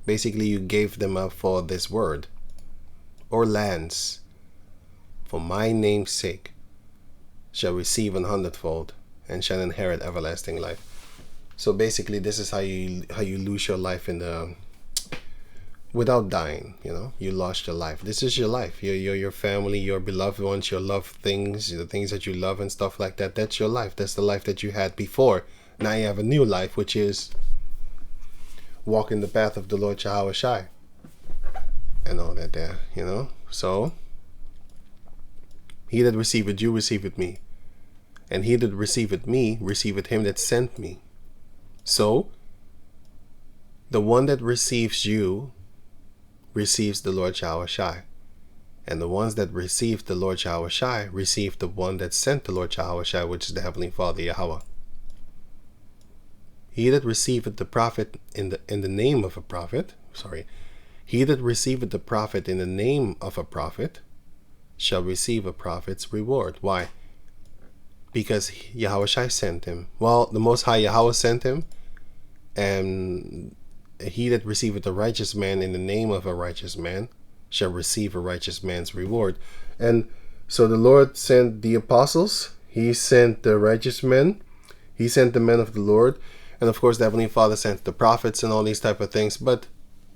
Basically, you gave them up for this word, or lands, for my name's sake, shall receive 100-fold, and shall inherit everlasting life. So basically, this is how you lose your life in the without dying. You know, you lost your life. This is your life. Your family, your beloved ones, your loved things, the things that you love and stuff like that. That's your life. That's the life that you had before. Now you have a new life, which is walking the path of the Lord Yahushua and all that there, you know. So he that receiveth you receiveth me, and he that receiveth me receiveth him that sent me. So the one that receives you receives the Lord Yahushua, and the ones that receive the Lord Yahushua receive the one that sent the Lord Yahushua, which is the Heavenly Father Yahweh. He that receiveth the prophet in the name of a prophet, he that receiveth the prophet in the name of a prophet shall receive a prophet's reward. Why? Because Yahushua sent him. Well, the Most High Yahweh sent him, and he that receiveth a righteous man in the name of a righteous man shall receive a righteous man's reward. And so the Lord sent the apostles, he sent the righteous men, he sent the men of the Lord, and of course the Heavenly Father sent the prophets and all these type of things, but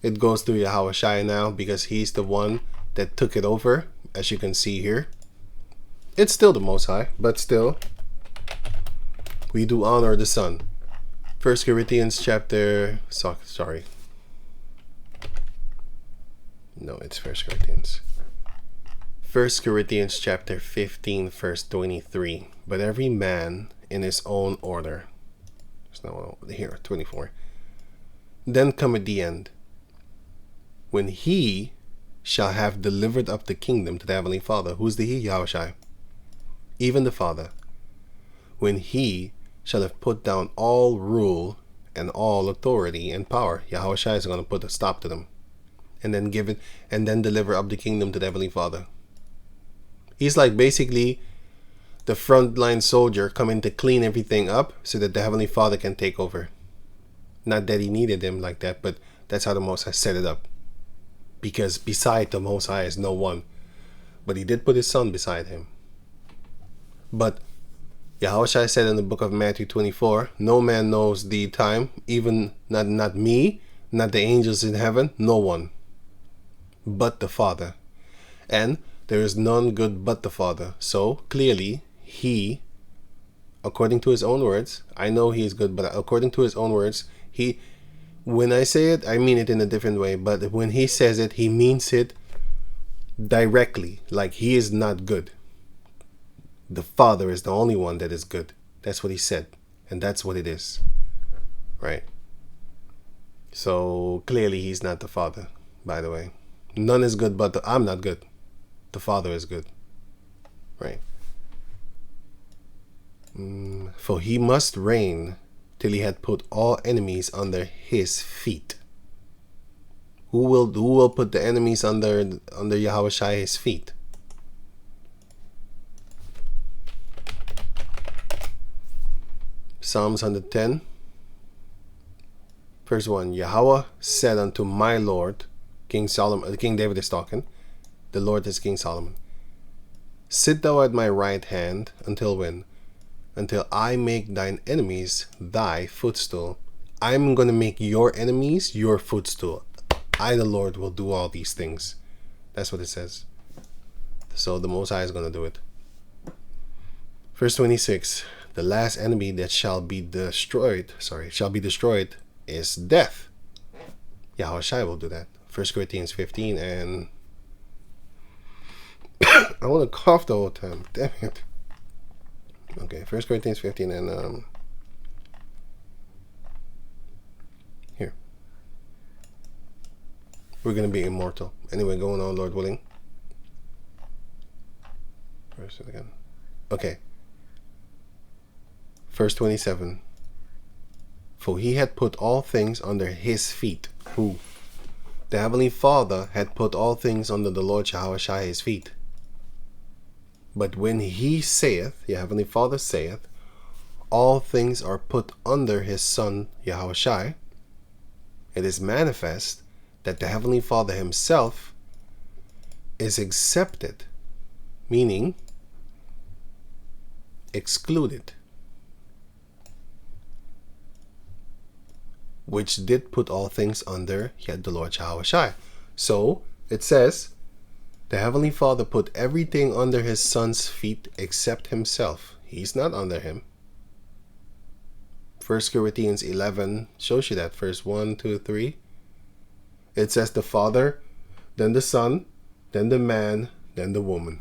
it goes through Yahushua now because he's the one that took it over, as you can see here. It's still the Most High, but still, we do honor the Son. 1 Corinthians chapter... Sorry. No, it's 1 Corinthians. 1 Corinthians chapter 15, verse 23. But every man in his own order. There's no one here, 24. Then cometh the end, when he shall have delivered up the kingdom to the heavenly Father. Who's the he? Yahushai. Even the Father. When he shall have put down all rule and all authority and power. Yahushai is going to put a stop to them. And then give it, and then deliver up the kingdom to the heavenly Father. He's like basically the frontline soldier coming to clean everything up so that the heavenly Father can take over. Not that he needed him like that, but that's how the Most High set it up. Because beside the Most High is no one. But he did put his Son beside him. But Yahushua said in the book of Matthew 24, no man knows the time, even not me, not the angels in heaven, no one, but the Father. And there is none good but the Father. So clearly, he, according to his own words, I know he is good, but according to his own words, he, when I say it, I mean it in a different way. But when he says it, he means it directly, like he is not good. The Father is the only one that is good. That's what he said. And that's what it is. Right? So clearly he's not the Father, by the way. None is good but I'm not good. The Father is good. Right? For he must reign till he had put all enemies under his feet. Who will put the enemies under Yahushua his feet? Psalms 110, verse 1. Yahweh said unto my Lord, King David is talking, the Lord is King Solomon, sit thou at my right hand until when? Until I make thine enemies thy footstool. I'm going to make your enemies your footstool. I, the Lord, will do all these things. That's what it says. So the Most High is going to do it. Verse 26. The last enemy that shall be destroyed is death. Yahushua will do that. 1 Corinthians 15 and I want to cough the whole time. Damn it. Okay, 1 Corinthians 15 and here. We're going to be immortal. Anyway, going on, Lord willing. Where's it again? Okay. Verse 27. For he had put all things under his feet. Who? The Heavenly Father had put all things under the Lord Yahushua his feet. But when he saith, the Heavenly Father saith, all things are put under his Son Yahushua, it is manifest that the Heavenly Father himself is accepted, meaning excluded, which did put all things under yet the Lord Yahushua. So it says the Heavenly Father put everything under his Son's feet except himself. He's not under him. 1 Corinthians 11 shows you that. Verse 1, 2, 3. It says the Father, then the Son, then the man, then the woman.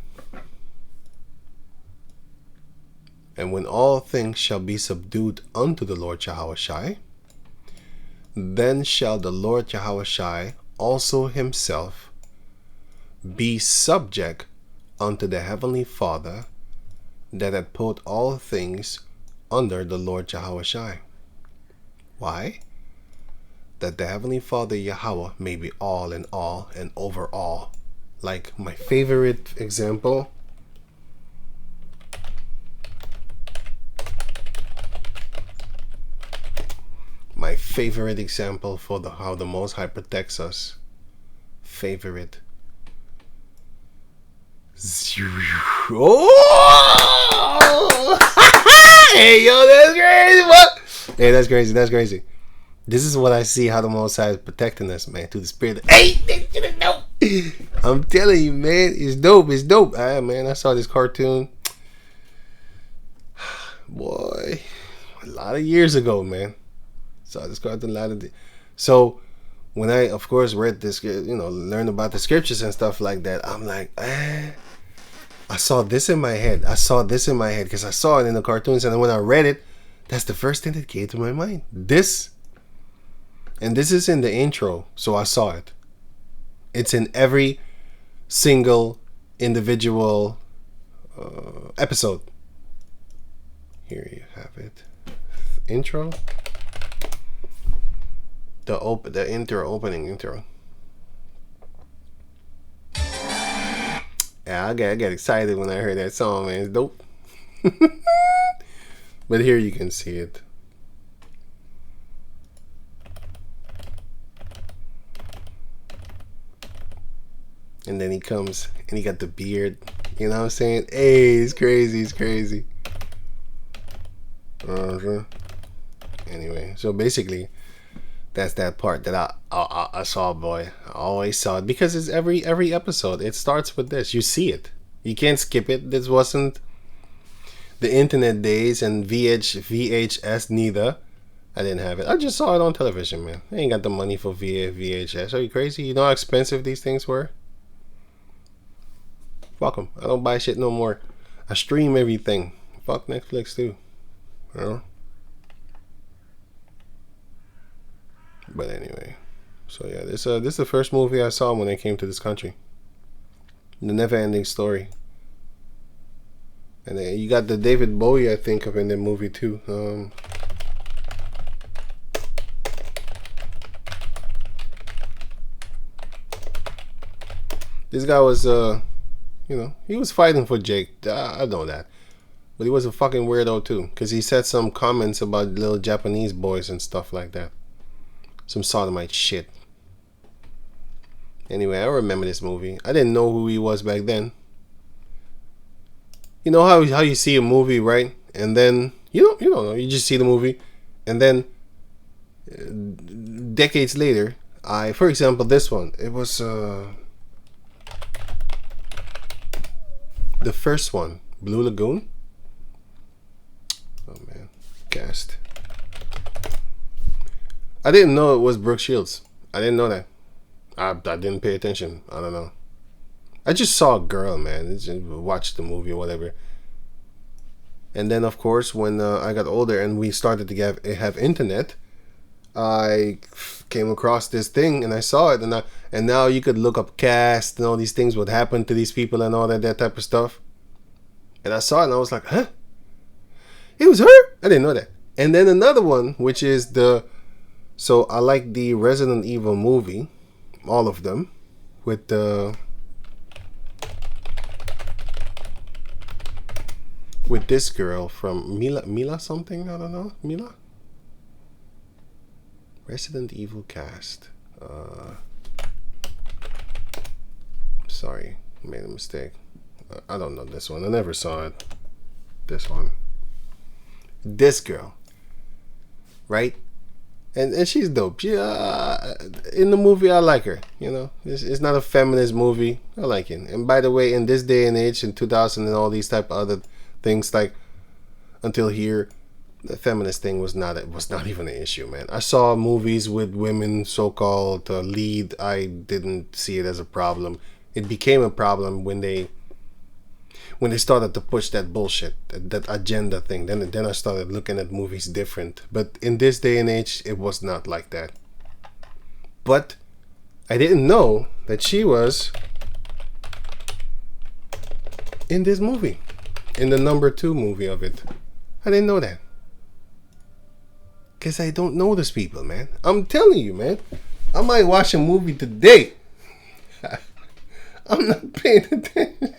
And when all things shall be subdued unto the Lord Yahushua, then shall the Lord Yahushua also himself be subject unto the Heavenly Father that had put all things under the Lord Yahushua. Why? That the Heavenly Father Yahweh may be all in all and over all. Like my favorite example, for how the Most High protects us. Favorite. Oh! Hey, yo, that's crazy. What? Hey, that's crazy. That's crazy. This is what I see how the Most High is protecting us, man, through the spirit. Hey, this shit is dope. I'm telling you, man, it's dope. It's dope. Man, I saw this cartoon. Boy, a lot of years ago, man. Saw this cartoon a lot of. So when I, of course, read this, learned about the scriptures and stuff like that, I'm like, I saw this in my head. Because I saw it in the cartoons, and then when I read it, that's the first thing that came to my mind. This is in the intro, so I saw it. It's in every single individual episode. Here you have it. Intro. The opening intro. Yeah, I get excited when I heard that song, man. It's dope. But here you can see it. And then he comes and he got the beard. You know what I'm saying? Hey, it's crazy. Anyway, so basically, that's that part that I saw, boy. I always saw it because it's every episode. It starts with this. You see it. You can't skip it. This wasn't the internet days and VHS neither. I didn't have it. I just saw it on television, man. I ain't got the money for VHS. Are you crazy? You know how expensive these things were? Fuck them. I don't buy shit no more. I stream everything. Fuck Netflix too. You know? But anyway, so yeah, this is the first movie I saw when I came to this country. The Never Ending Story. And you got the David Bowie, I think, of in the movie too. This guy was, he was fighting for Jake. I know that. But he was a fucking weirdo too, because he said some comments about little Japanese boys and stuff like that. Some sodomite shit. Anyway, I remember this movie. I didn't know who he was back then. You know how you see a movie, right? And then you don't know. You just see the movie, and then decades later, for example, this one. It was the first one, Blue Lagoon. Oh man, cast. I didn't know it was Brooke Shields. I didn't know that. I didn't pay attention. I don't know. I just saw a girl, man. Just watched the movie or whatever. And then, of course, when I got older and we started to have internet, I came across this thing and I saw it. And now you could look up cast and all these things, what happened to these people and all that type of stuff. And I saw it and I was like, huh? It was her? I didn't know that. And then another one, which is so I like the Resident Evil movie, all of them, with this girl from Mila something, I don't know, Mila? Resident Evil cast. Sorry, made a mistake. I don't know this one. I never saw it. This one. This girl. Right? And she's dope. She, in the movie, I like her. You know, it's not a feminist movie. I like it. And by the way, in this day and age, in 2000 and all these type of other things, like until here, the feminist thing was not even an issue, man. I saw movies with women so-called lead. I didn't see it as a problem. It became a problem when they started to push that bullshit, that agenda thing. Then I started looking at movies different. But in this day and age, it was not like that. But I didn't know that she was in this movie, in the number 2 movie of it. I didn't know that. Because I don't know these people, man. I'm telling you, man. I might watch a movie today. I'm not paying attention.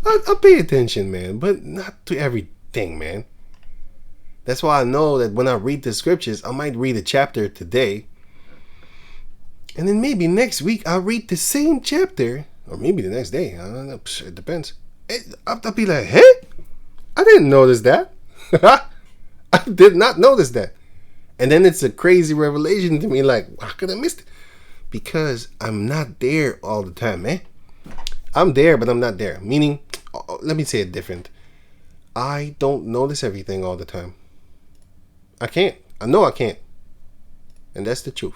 I pay attention, man, but not to everything, man. That's why I know that when I read the scriptures, I might read a chapter today. And then maybe next week I'll read the same chapter. Or maybe the next day. I don't know. It depends. I'll be like, hey, I didn't notice that. I did not notice that. And then it's a crazy revelation to me, like, how could I miss it? Because I'm not there all the time, man. I'm there, but I'm not there. Meaning, let me say it different. I don't notice everything all the time. I can't. I know I can't. And that's the truth.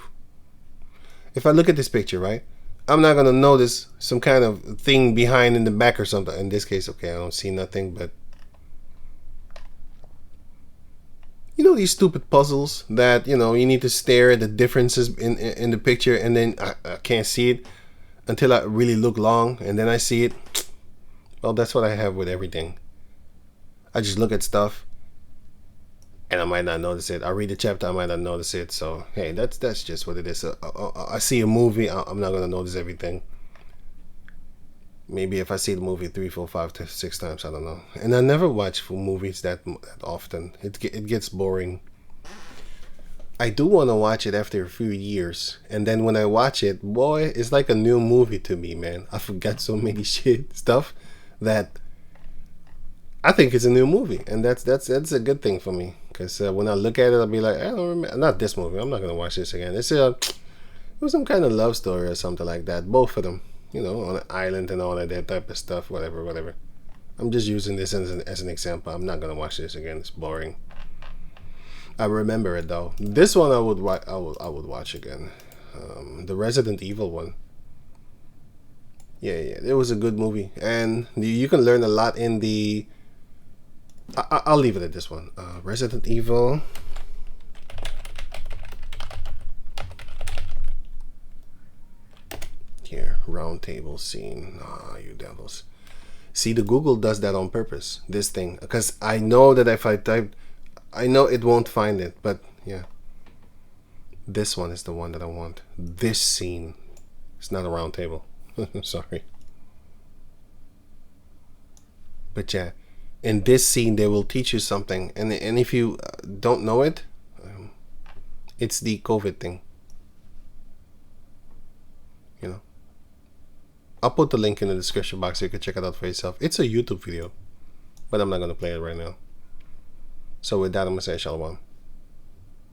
If I look at this picture, right, I'm not going to notice some kind of thing behind in the back or something. In this case, okay, I don't see nothing, but you know these stupid puzzles that, you know, you need to stare at the differences in the picture, and then I can't see it until I really look long, and then I see it. Well, that's what I have with everything. I just look at stuff and I might not notice it. I read a chapter, I might not notice it. So hey, that's just what it is. I see a movie, I'm not gonna notice everything. Maybe if I see the movie 3, 4, 5, 6 times, I don't know. And I never watch movies that often. It gets boring. I do want to watch it after a few years, and then when I watch it, boy, it's like a new movie to me, man. I forgot so many stuff that I think it's a new movie, and that's a good thing for me, because when I look at it, I'll be like, I don't remember. Not this movie. I'm not gonna watch this again. It was some kind of love story or something like that. Both of them, you know, on an island and all that type of stuff. Whatever. I'm just using this as an example. I'm not gonna watch this again. It's boring. I remember it though. This one I would watch again. The Resident Evil one. Yeah, it was a good movie, and you can learn a lot in the. I'll leave it at this one. Resident Evil. Here, round table scene. Ah, you devils. See, the Google does that on purpose. This thing, because I know that if I type, I know it won't find it. But yeah, this one is the one that I want. This scene. It's not a round table. Sorry. But yeah. In this scene, they will teach you something, and if you don't know it, it's the COVID thing. You know, I'll put the link in the description box so you can check it out for yourself. It's a YouTube video, but I'm not gonna play it right now. So with that, I'm gonna say shalom.